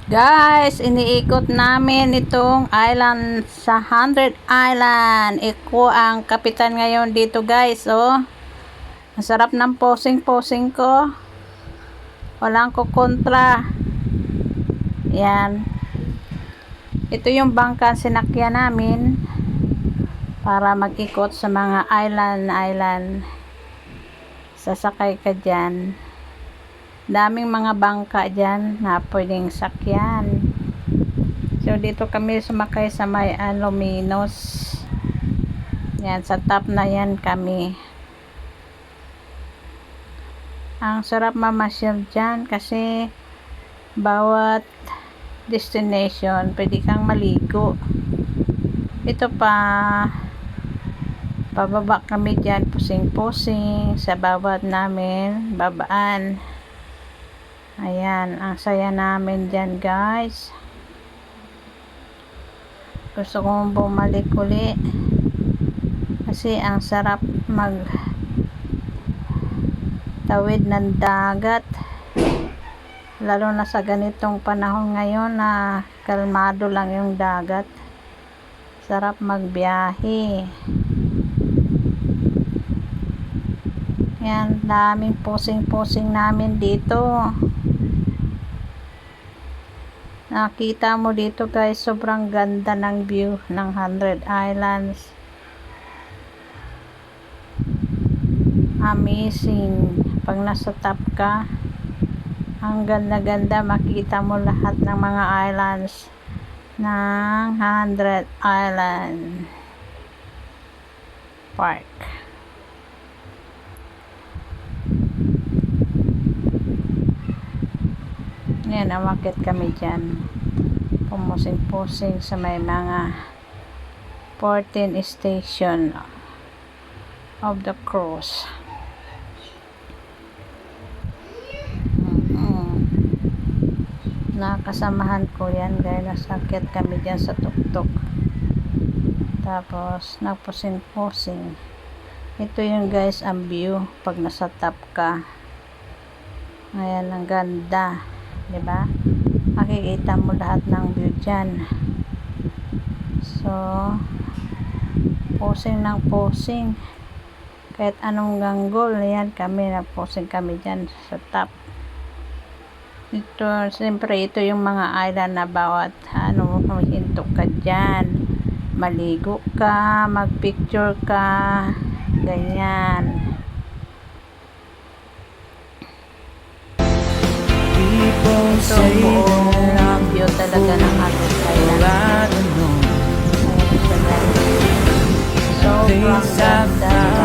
Guys, iniikot namin itong island sa 100 Island. Iko ang kapitan ngayon dito, guys. Oh, ang sarap ng posing-posing ko. Walang kukontra. Yan. Ito yung bangka sinakyan namin para mag-ikot sa mga island. Sasakay ka dyan. Daming mga bangka dyan na pwedeng sakyan. So dito kami sumakay sa may Alaminos. Yan, sa top na yan kami. Ang sarap mamasyal dyan kasi bawat destination pwede kang maligo. Ito pababa kami dyan, pusing-pusing sa bawat namin babaan. Ayan, ang saya namin dyan, guys. Gusto kong bumalik uli kasi ang sarap mag tawid ng dagat, lalo na sa ganitong panahon ngayon na kalmado lang yung dagat. Sarap magbiyahe. Yan, daming posing-posing namin dito. Nakita mo dito, guys, sobrang ganda ng view ng 100 Islands. Amazing. Pag nasa top ka, ang ganda-ganda, makita mo lahat ng mga islands ng 100 Island Park. Yan, amakit kami dyan. Pumusing-pusing sa may mga 14 station of the cruise. Nakasamahan ko yan, guys. Nasakit kami dyan sa tuktok. Tapos, nagpusing-pusing. Ito yung, guys, ang view pag nasa top ka. Ayan, ang ganda. Diba? Makikita mo lahat ng view dyan. So, posing ng posing. Kahit anong ganggol, yan kami, nagposing kami dyan sa top. Ito, siyempre, ito yung mga island na bawat, hinto ka dyan. Maligo ka, magpicture ka, ganyan. Ito buong view talaga ng ating island. Sobrang ganda.